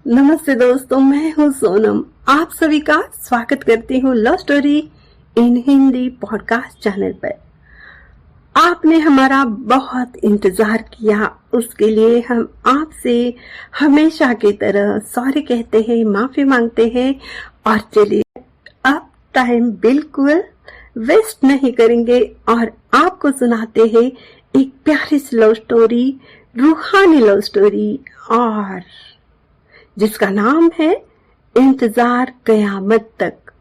नमस्ते दोस्तों, मैं हूँ सोनम। आप सभी का स्वागत करती हूँ love story in Hindi podcast channel पर। आपने हमारा बहुत इंतजार किया, उसके लिए हम आपसे हमेशा की तरह सॉरी कहते हैं, माफी मांगते हैं। और चलिए अब टाइम बिल्कुल वेस्ट नहीं करेंगे और आपको सुनाते हैं एक प्यारी सी लव स्टोरी, रूहानी लव स्टोरी, और जिसका नाम है इंतजार कयामत तक।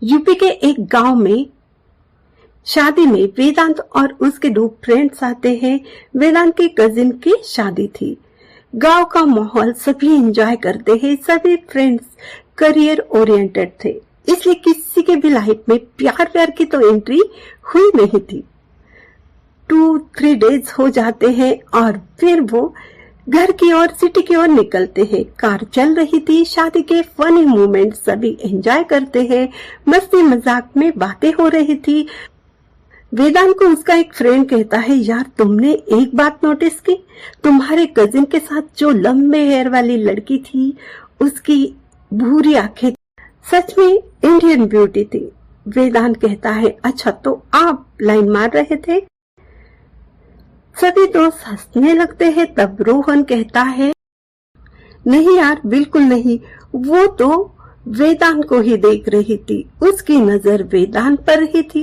यूपी के एक गांव में शादी में वेदांत और उसके दो फ्रेंड्स आते हैं। वेदांत की कजिन की शादी थी। गांव का माहौल सभी एंजॉय करते हैं। सभी फ्रेंड्स करियर ओरिएंटेड थे, इसलिए किसी के भी लाइफ में प्यार की तो एंट्री हुई नहीं थी। 2-3 डेज हो जाते हैं और फिर वो घर की ओर, सिटी की ओर निकलते हैं। कार चल रही थी। शादी के फनी मोमेंट सभी एंजॉय करते हैं। मस्ती मजाक में बातें हो रही थी। वेदांत को उसका एक फ्रेंड कहता है, यार तुमने एक बात नोटिस की? तुम्हारे कजिन के साथ जो लंबे हेयर वाली लड़की थी, उसकी भूरी आंखें सच में इंडियन ब्यूटी थी। वेदांत कहता है, अच्छा तो आप लाइन मार रहे थे? सभी दोस्त हंसने लगते हैं। तब रोहन कहता है, नहीं यार बिल्कुल नहीं, वो तो वेदांत को ही देख रही थी। उसकी नजर वेदांत पर ही थी,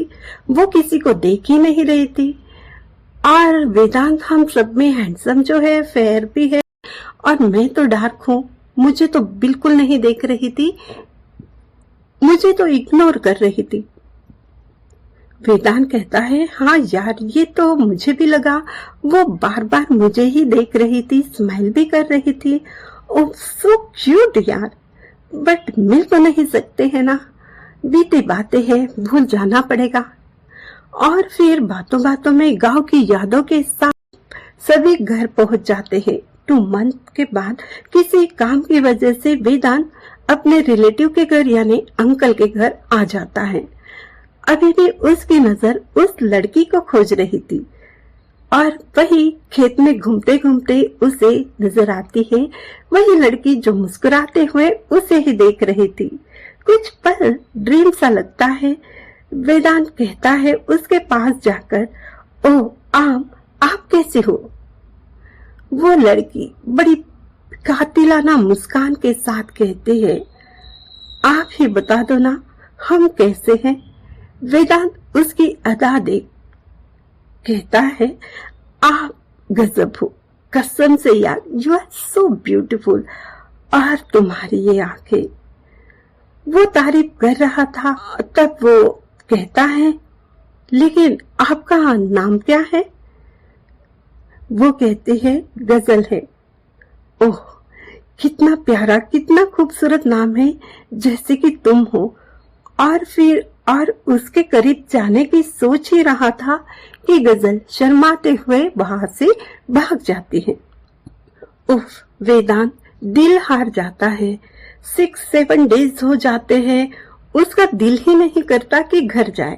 वो किसी को देख ही नहीं रही थी। और वेदांत हम सब में हैंडसम जो है, फेयर भी है, और मैं तो डार्क हूँ, मुझे तो बिल्कुल नहीं देख रही थी, मुझे तो इग्नोर कर रही थी। वेदांत कहता है, हाँ यार ये तो मुझे भी लगा, वो बार बार मुझे ही देख रही थी, स्माइल भी कर रही थी। ओह सो क्यूट यार, बट मिल तो नहीं सकते हैं ना, बीती बातें हैं, भूल जाना पड़ेगा। और फिर बातों बातों में गांव की यादों के साथ सभी घर पहुंच जाते हैं। 2 मंथ के बाद किसी काम की वजह से वेदांत अपने रिलेटिव के घर यानी अंकल के घर आ जाता है। अभी भी उसकी नजर उस लड़की को खोज रही थी और वही खेत में घूमते घूमते उसे नजर आती है, वही लड़की जो मुस्कुराते हुए उसे ही देख रही थी। कुछ पल ड्रीम सा लगता है। वेदांत कहता है उसके पास जाकर, ओह आप कैसे हो? वो लड़की बड़ी कातिलाना मुस्कान के साथ कहती है, आप ही बता दो ना हम कैसे हैं? वेदांत उसकी अदा देख कहता है, आप गजब हो, कसम से यार, यू आर सो ब्यूटीफुल। और तुम्हारी ये आंखें। वो तारीफ कर रहा था, तब वो कहता है, लेकिन आपका नाम क्या है? वो कहती है, गजल है। ओह कितना प्यारा, कितना खूबसूरत नाम है, जैसे कि तुम हो। और उसके करीब जाने की सोच ही रहा था कि गजल शर्माते हुए वहां से भाग जाती है। उफ, वेदांत दिल हार जाता है। 6-7 डेज हो जाते हैं, उसका दिल ही नहीं करता कि घर जाए।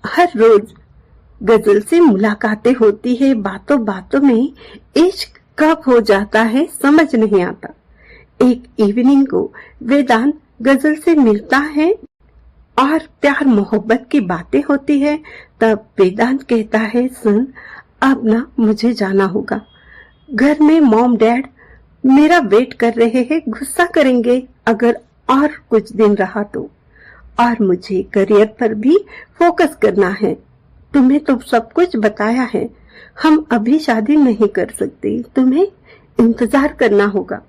हर रोज गजल से मुलाकातें होती है, बातों बातों में इश्क कब हो जाता है समझ नहीं आता। एक इवनिंग को वेदांत गजल से मिलता है और प्यार मोहब्बत की बातें होती है। तब वेदांत कहता है, सुन अब ना मुझे जाना होगा, घर में मॉम डैड मेरा वेट कर रहे हैं, गुस्सा करेंगे अगर और कुछ दिन रहा तो। और मुझे करियर पर भी फोकस करना है। तुम्हें तो सब कुछ बताया है, हम अभी शादी नहीं कर सकते, तुम्हें इंतजार करना होगा।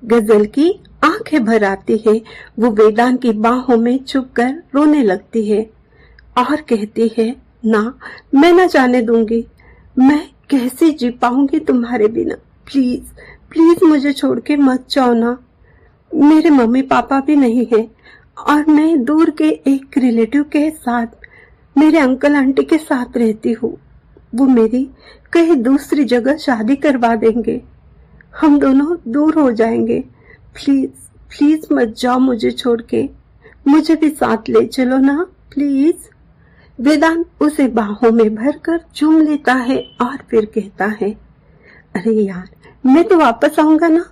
गजल की आंखें भर आती है। वो वेदांत की बाहों में छुपकर रोने लगती है और कहती है, ना मैं ना जाने दूंगी, मैं कैसे जी पाऊंगी तुम्हारे बिना, प्लीज प्लीज मुझे छोड़ के मत जाओ ना। मेरे मम्मी पापा भी नहीं है और मैं दूर के एक रिलेटिव के साथ, मेरे अंकल आंटी के साथ रहती हूँ। वो मेरी कहीं दूसरी जगह शादी करवा देंगे, हम दोनों दूर हो जाएंगे। प्लीज प्लीज मत जाओ मुझे छोड़ के, मुझे भी साथ ले चलो ना प्लीज। वेदांत उसे बाहों में भरकर चूम लेता है और फिर कहता है, अरे यार मैं तो वापस आऊंगा ना,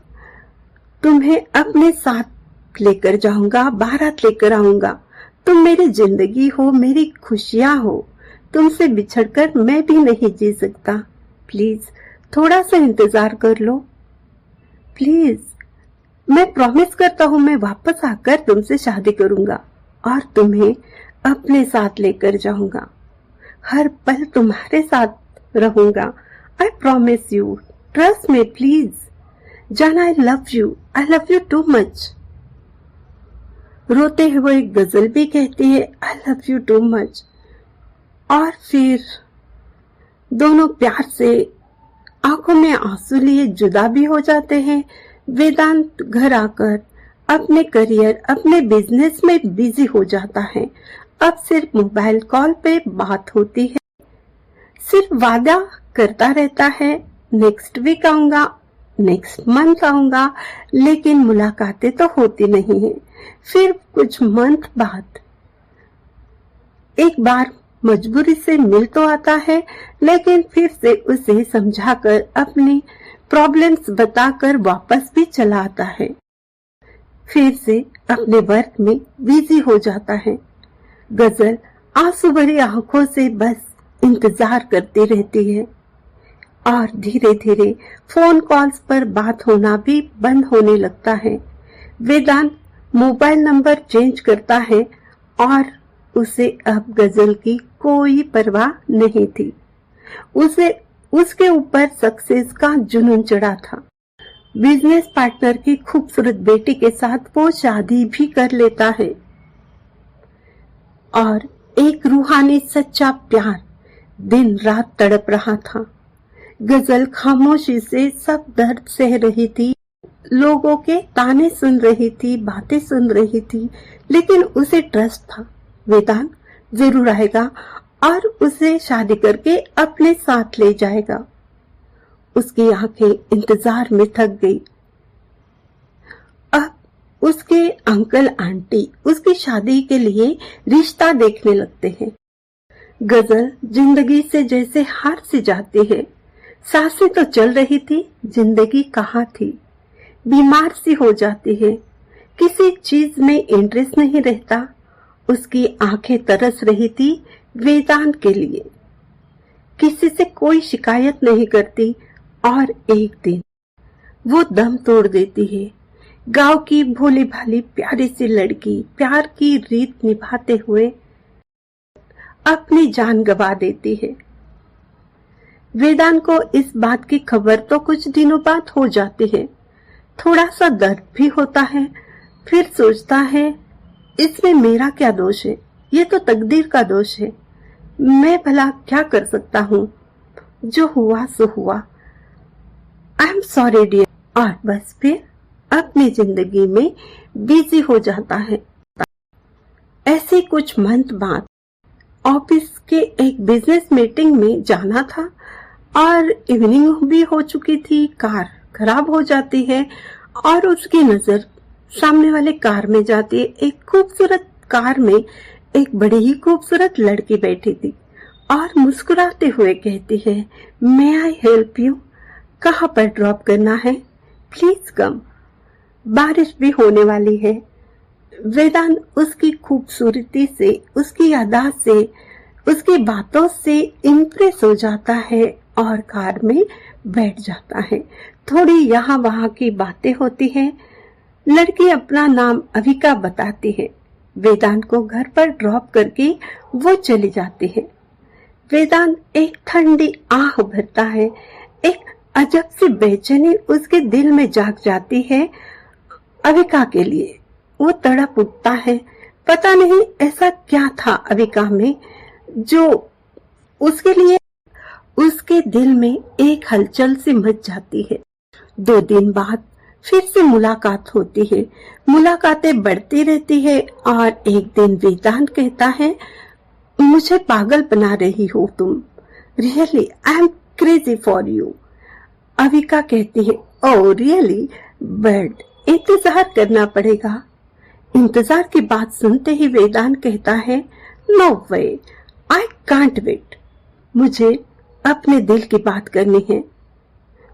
तुम्हें अपने साथ लेकर जाऊंगा, बारात लेकर आऊंगा। तुम मेरी जिंदगी हो, मेरी खुशियां हो। तुमसे बिछड़कर मैं भी नहीं जी सकता। प्लीज थोड़ा सा इंतजार कर लो। प्लीज, मैं प्रॉमिस करता हूँ मैं वापस आकर तुमसे शादी करूंगा और तुम्हें अपने साथ लेकर जाऊंगा। हर पल तुम्हारे साथ रहूंगा। I promise you, trust me please. जान, I love you too much. रोते हुए गजल भी कहती है I love you too much. और फिर दोनों प्यार से आंखों में आंसू लिए जुदा भी हो जाते हैं। वेदांत घर आकर अपने करियर, अपने बिजनेस में बिजी हो जाता है। अब सिर्फ मोबाइल कॉल पे बात होती है, सिर्फ वादा करता रहता है नेक्स्ट वीक आऊंगा, नेक्स्ट मंथ आऊंगा, लेकिन मुलाकातें तो होती नहीं है। फिर कुछ मंथ बाद एक बार मजबूरी से मिल तो आता है, लेकिन फिर से उसे समझाकर अपनी प्रॉब्लम्स बताकर वापस भी चला आता है। फिर से अपने वर्क में बिजी हो जाता है। गजल आंसू भरी आंखों से बस इंतजार करती रहती है और धीरे धीरे फोन कॉल्स पर बात होना भी बंद होने लगता है। वेदांत मोबाइल नंबर चेंज करता है और उसे अब गजल की कोई परवाह नहीं थी। उसे उसके ऊपर सक्सेस का जुनून चढ़ा था। बिजनेस पार्टनर की खूबसूरत बेटी के साथ वो शादी भी कर लेता है और एक रूहानी सच्चा प्यार दिन रात तड़प रहा था। गजल खामोशी से सब दर्द सह रही थी, लोगों के ताने सुन रही थी, बातें सुन रही थी, लेकिन उसे ट्रस्ट था वेदांत जरूर आएगा और उसे शादी करके अपने साथ ले जाएगा। उसकी आंखें इंतजार में थक गई। अब उसके अंकल आंटी उसकी शादी के लिए रिश्ता देखने लगते हैं। गजल जिंदगी से जैसे हार सी जाती है। सांसें तो चल रही थी, जिंदगी कहाँ थी। बीमार सी हो जाती है, किसी चीज में इंटरेस्ट नहीं रहता। उसकी आंखें तरस रही थी वेदांत के लिए। किसी से कोई शिकायत नहीं करती और एक दिन वो दम तोड़ देती है। गांव की भोली भाली प्यारी सी लड़की प्यार की रीत निभाते हुए अपनी जान गंवा देती है। वेदांत को इस बात की खबर तो कुछ दिनों बाद हो जाती है। थोड़ा सा दर्द भी होता है, फिर सोचता है इसमें मेरा क्या दोष है, ये तो तकदीर का दोष है। मैं भला क्या कर सकता हूँ, जो हुआ सो हुआ। I am sorry dear. और बस फिर अपनी जिंदगी में बिजी हो जाता है। ऐसे कुछ मंथ बाद ऑफिस के एक बिजनेस मीटिंग में जाना था और इवनिंग भी हो चुकी थी। कार खराब हो जाती है और उसकी नजर सामने वाले कार में जाती है। एक खूबसूरत कार में एक बड़ी ही खूबसूरत लड़की बैठी थी और मुस्कुराते हुए कहती है, मे आई हेल्प यू? कहाँ पर ड्रॉप करना है? Please come. बारिश भी होने वाली है। वेदांत उसकी खूबसूरती से, उसकी अदा से, उसकी बातों से इम्प्रेस हो जाता है और कार में बैठ जाता है। थोड़ी यहाँ वहाँ की बातें होती हैं। लड़की अपना नाम अविका बताती है। वेदांत को घर पर ड्रॉप करके वो चली जाती है। वेदांत एक ठंडी आह भरता है। एक अजब सी बेचैनी उसके दिल में जाग जाती है अविका के लिए। वो तड़प उठता है। पता नहीं ऐसा क्या था अविका में जो उसके लिए उसके दिल में एक हलचल सी मच जाती है। 2 दिन बाद फिर से मुलाकात होती है। मुलाकातें बढ़ती रहती है और एक दिन वेदांत कहता है, मुझे पागल बना रही हो तुम। Really I am crazy for you. Avika कहती है, ओह रियली, बट इंतजार करना पड़ेगा। इंतजार की बात सुनते ही वेदांत कहता है, no way, I can't wait. मुझे अपने दिल की बात करनी है।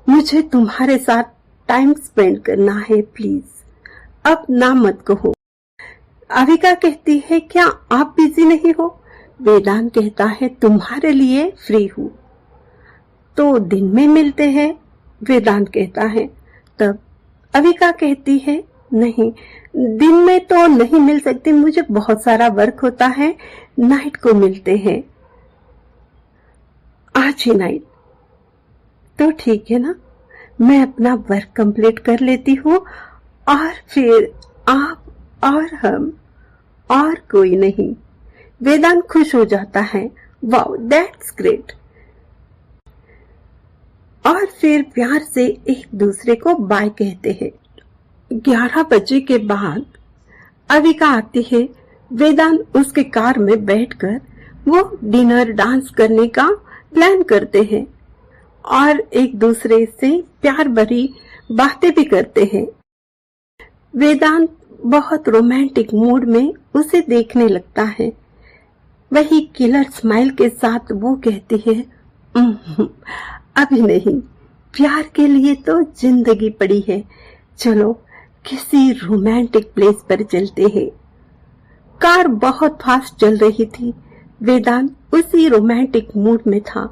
मुझे तुम्हारे साथ टाइम स्पेंड करना है, प्लीज अब ना मत कहो। अविका कहती है क्या आप बिजी नहीं हो? वेदांत कहता है तुम्हारे लिए फ्री हूं, तो दिन में मिलते हैं, वेदांत कहता है। तब अविका कहती है नहीं, दिन में तो नहीं मिल सकती, मुझे बहुत सारा वर्क होता है, नाइट को मिलते हैं। आज ही नाइट? तो ठीक है ना, मैं अपना वर्क कंप्लीट कर लेती हूँ और फिर आप और हम और कोई नहीं। वेदांत खुश हो जाता है, वाओ दैट्स ग्रेट। और फिर प्यार से एक दूसरे को बाय कहते हैं। 11 बजे के बाद अविका आती है। वेदांत उसके कार में बैठकर वो डिनर डांस करने का प्लान करते हैं और एक दूसरे से प्यार भरी बातें भी करते हैं। वेदांत बहुत रोमांटिक मूड में उसे देखने लगता है। वही किलर स्माइल के साथ वो कहती है अभी नहीं, प्यार के लिए तो जिंदगी पड़ी है, चलो किसी रोमांटिक प्लेस पर चलते हैं। कार बहुत फास्ट चल रही थी। वेदांत उसी रोमांटिक मूड में था।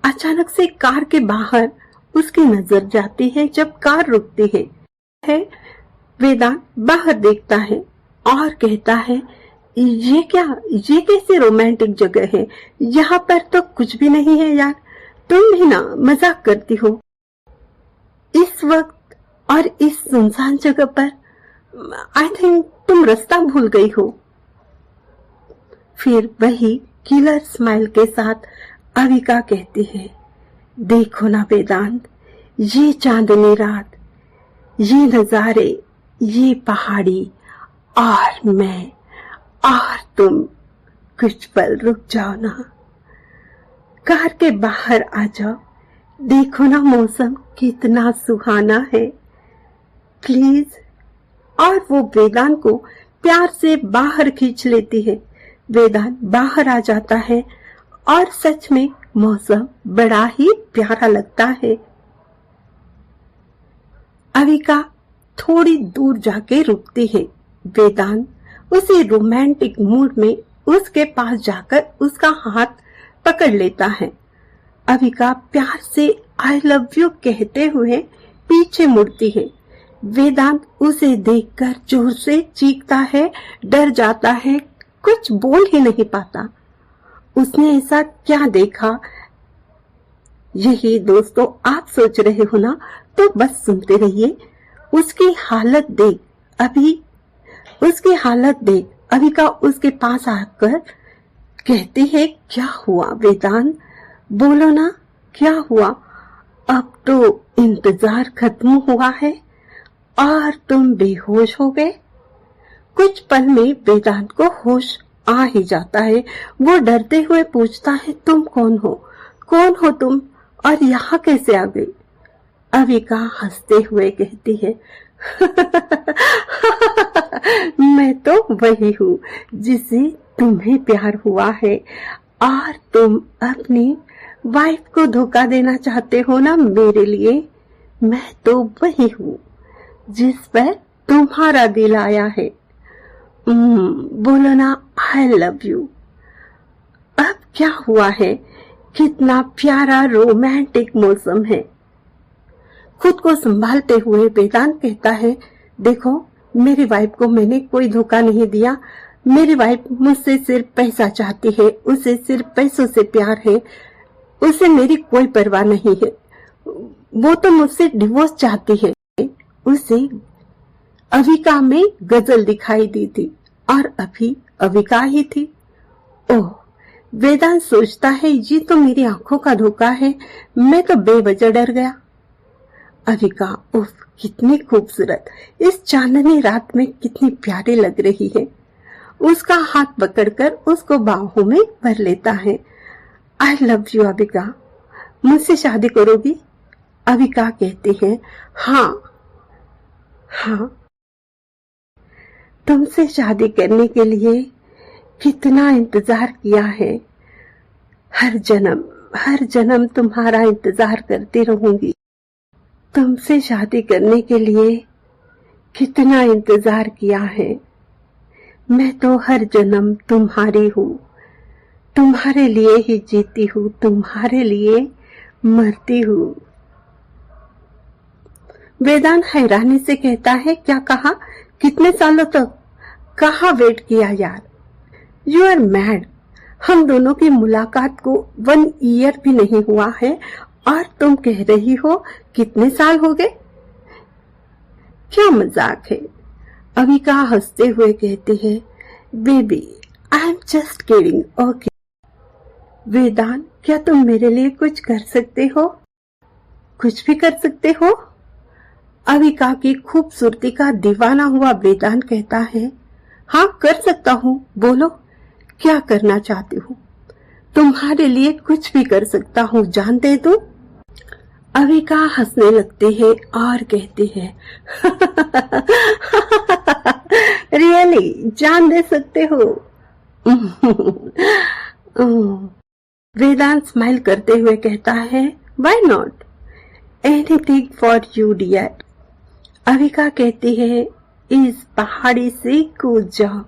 अचानक से कार के बाहर उसकी नजर जाती है। जब कार रुकती है वेदांत बाहर देखता है और कहता है ये क्या, ये कैसी रोमांटिक जगह है, यहाँ पर तो कुछ भी नहीं है यार, तुम भी ना मजाक करती हो। इस वक्त और इस सुनसान जगह पर आई थिंक तुम रास्ता भूल गई हो। फिर वही किलर स्माइल के साथ अविका कहती है देखो ना वेदांत, ये चांदनी रात, ये नजारे, ये पहाड़ी और मैं और तुम, कुछ पल रुक जाओ ना, कार के बाहर आ जाओ, देखो ना मौसम कितना सुहाना है, प्लीज। और वो वेदांत को प्यार से बाहर खींच लेती है। वेदांत बाहर आ जाता है और सच में मौसम बड़ा ही प्यारा लगता है। अविका थोड़ी दूर जाके रुकती है। वेदांत उसी रोमांटिक मूड में उसके पास जाकर उसका हाथ पकड़ लेता है। अविका प्यार से आई लव यू कहते हुए पीछे मुड़ती है। वेदांत उसे देखकर जोर से चीखता है, डर जाता है, कुछ बोल ही नहीं पाता। उसने ऐसा क्या देखा, यही दोस्तों आप सोच रहे हो ना, तो बस सुनते रहिए। उसकी हालत देख, अभी उसकी हालत देख अविका उसके पास आकर कहती है क्या हुआ वेदांत, बोलो ना क्या हुआ। अब तो इंतजार खत्म हुआ है और तुम बेहोश हो गए। कुछ पल में वेदांत को होश आ ही जाता है। वो डरते हुए पूछता है तुम कौन हो तुम, और यहाँ कैसे आ गई। अविका हंसते हुए कहती है मैं तो वही हूँ जिसे तुम्हें प्यार हुआ है और तुम अपनी वाइफ को धोखा देना चाहते हो ना मेरे लिए। मैं तो वही हूँ जिस पर तुम्हारा दिल आया है। बोलो ना आई लव यू। अब क्या हुआ है, कितना प्यारा रोमांटिक मौसम है। खुद को संभालते हुए वेदांत कहता है देखो मेरी वाइफ को मैंने कोई धोखा नहीं दिया। मेरी वाइफ मुझसे सिर्फ पैसा चाहती है, उसे सिर्फ पैसों से प्यार है, उसे मेरी कोई परवाह नहीं है। वो तो मुझसे डिवोर्स चाहती है। उसे अविका में गजल दिखाई दी थी और अभी अविका ही थी। ओह, वेदांत सोचता है ये तो मेरी आंखों का धोखा है, मैं तो बेवजह डर गया। अविका उफ कितनी खूबसूरत, इस चांदनी रात में कितनी प्यारी लग रही है। उसका हाथ पकड़कर उसको बाहों में भर लेता है। आई लव यू अविका, मुझसे शादी करोगी? अविका कहती है हाँ, तुमसे शादी करने के लिए कितना इंतजार किया है। हर जन्म तुम्हारा इंतजार करती रहूंगी। तुमसे शादी करने के लिए कितना इंतजार किया है। मैं तो हर जन्म तुम्हारी हूँ, तुम्हारे लिए ही जीती हूँ, तुम्हारे लिए मरती हूँ। वेदांत हैरानी से कहता है, क्या कहा? कितने सालों तक? कहाँ वेट किया यार? You are mad. हम दोनों की मुलाकात को 1 ईयर भी नहीं हुआ है और तुम कह रही हो कितने साल हो गए? क्या मजाक है? अविका हंसते हुए कहती है, baby I am just kidding, okay. Vedant, क्या तुम मेरे लिए कुछ कर सकते हो? कुछ भी कर सकते हो? अविका की खूबसूरती का दीवाना हुआ वेदांत कहता है, हाँ कर सकता हूँ, बोलो क्या करना चाहती हूँ? तुम्हारे लिए कुछ भी कर सकता हूँ, जान दे दूं? अविका हंसने लगती है और कहती है, रियली जान दे सकते हो? वेदांत स्माइल करते हुए कहता है, why not, anything for you dear. Avika कहती है, इस पहाड़ी से कूद जाओ।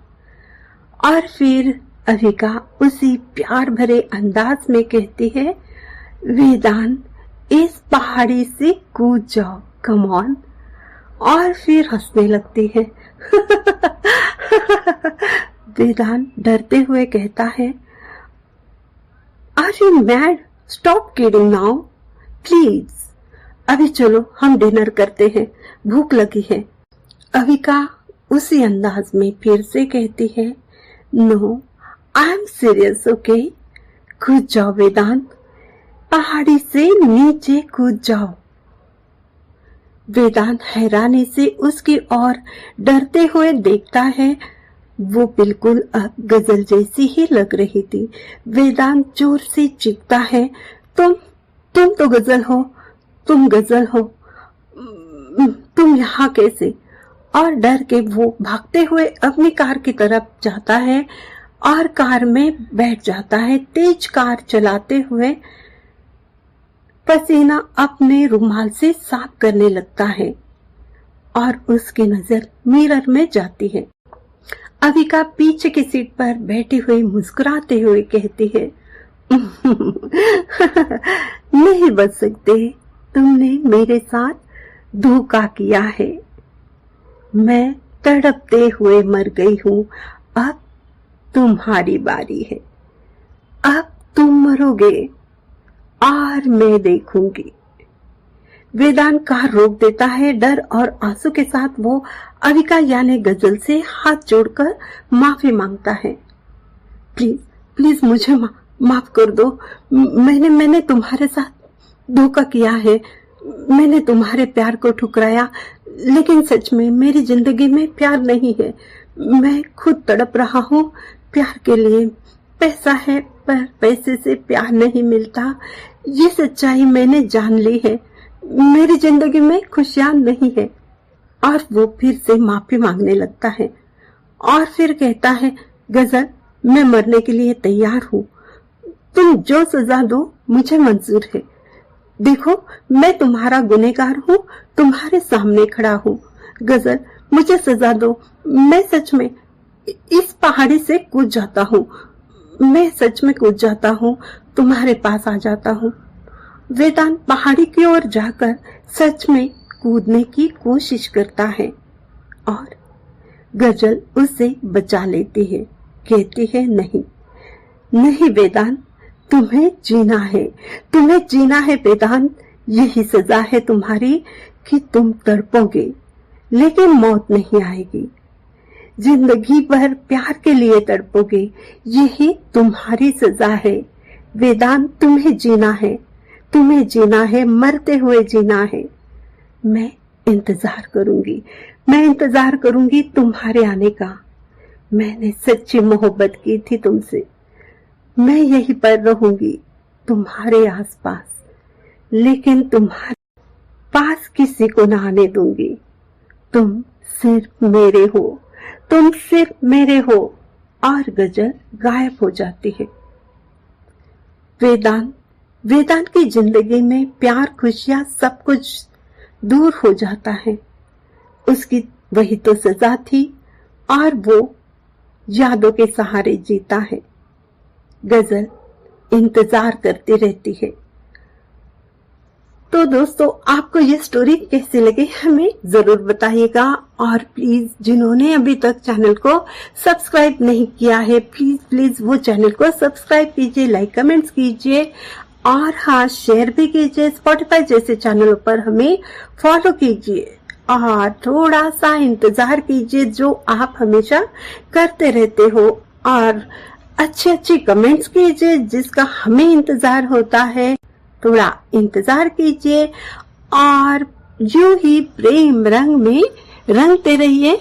और फिर अविका उसी प्यार भरे अंदाज में कहती है, वेदांत इस पहाड़ी से कूद जाओ, कम ऑन। और फिर हंसने लगती है। वेदांत डरते हुए कहता है, are you mad? Stop kidding now please. अभी चलो हम डिनर करते हैं, भूख लगी है। अविका उसी अंदाज में फिर से कहती है, no I am serious, okay. कूद जाओ वेदांत, पहाड़ी से नीचे कूद जाओ। वेदांत हैरानी से उसकी ओर डरते हुए देखता है। वो बिल्कुल अब गजल जैसी ही लग रही थी। वेदांत जोर से चीखता है, तुम तो गजल हो, तुम गजल हो, तुम यहाँ कैसे? और डर के वो भागते हुए अपनी कार की तरफ जाता है और कार में बैठ जाता है। तेज कार चलाते हुए पसीना अपने रुमाल से साफ करने लगता है और उसकी नजर मिरर में जाती है। अविका पीछे की सीट पर बैठी हुई मुस्कुराते हुए कहती है, नहीं बच सकते, तुमने मेरे साथ धोखा किया है। मैं तड़पते हुए मर गई हूँ, अब तुम्हारी बारी है। अब तुम मरोगे और मैं देखूंगी। वेदांत कार रोक देता है। डर और आंसू के साथ वो अविका यानी गजल से हाथ जोड़कर माफी मांगता है। प्लीज प्लीज मुझे माफ कर दो। मैंने तुम्हारे साथ धोखा किया है। मैंने तुम्हारे प्यार को ठुकराया, लेकिन सच में मेरी जिंदगी में प्यार नहीं है। मैं खुद तड़प रहा हूँ प्यार के लिए। पैसा है पर पैसे से प्यार नहीं मिलता, ये सच्चाई मैंने जान ली है। मेरी जिंदगी में खुशियां नहीं है। और वो फिर से माफी मांगने लगता है और फिर कहता है, गजल मैं मरने के लिए तैयार हूँ, तुम जो सजा दो मुझे मंजूर है। देखो मैं तुम्हारा गुनहगार हूँ, तुम्हारे सामने खड़ा हूँ। गजल मुझे सजा दो, मैं सच में इस पहाड़ी से कूद जाता हूँ, मैं सच में कूद जाता हूँ, तुम्हारे पास आ जाता हूँ। वेदांत पहाड़ी की ओर जाकर सच में कूदने की कोशिश करता है और गजल उसे बचा लेती है। कहती है, नहीं नहीं वेदांत, तुम्हें जीना है, तुम्हें जीना है वेदांत। यही सजा है तुम्हारी कि तुम तड़पोगे लेकिन मौत नहीं आएगी। जिंदगी भर प्यार के लिए तड़पोगे, यही तुम्हारी सजा है। वेदांत तुम्हें जीना है, तुम्हें जीना है, मरते हुए जीना है। मैं इंतजार करूंगी, मैं इंतजार करूंगी तुम्हारे आने का। मैंने सच्ची मोहब्बत की थी तुमसे, मैं यहीं पर रहूंगी तुम्हारे आसपास, लेकिन तुम्हारे पास किसी को ना आने दूंगी। तुम सिर्फ मेरे हो, तुम सिर्फ मेरे हो। और गजल गायब हो जाती है। वेदांत की जिंदगी में प्यार, खुशियां, सब कुछ दूर हो जाता है। उसकी वही तो सजा थी और वो यादों के सहारे जीता है। गजल इंतजार करती रहती है। तो दोस्तों, आपको ये स्टोरी कैसी लगी हमें जरूर बताइएगा, और प्लीज जिन्होंने अभी तक चैनल को सब्सक्राइब नहीं किया है, प्लीज वो चैनल को सब्सक्राइब कीजिए, लाइक कमेंट्स कीजिए, और हाँ, शेयर भी कीजिए। स्पॉटिफाई जैसे चैनलों पर हमें फॉलो कीजिए और थोड़ा सा इंतजार कीजिए, जो आप हमेशा करते रहते हो, और अच्छे कमेंट्स कीजिए जिसका हमें इंतजार होता है। थोड़ा इंतजार कीजिए और यूं ही प्रेम रंग में रंगते रहिए।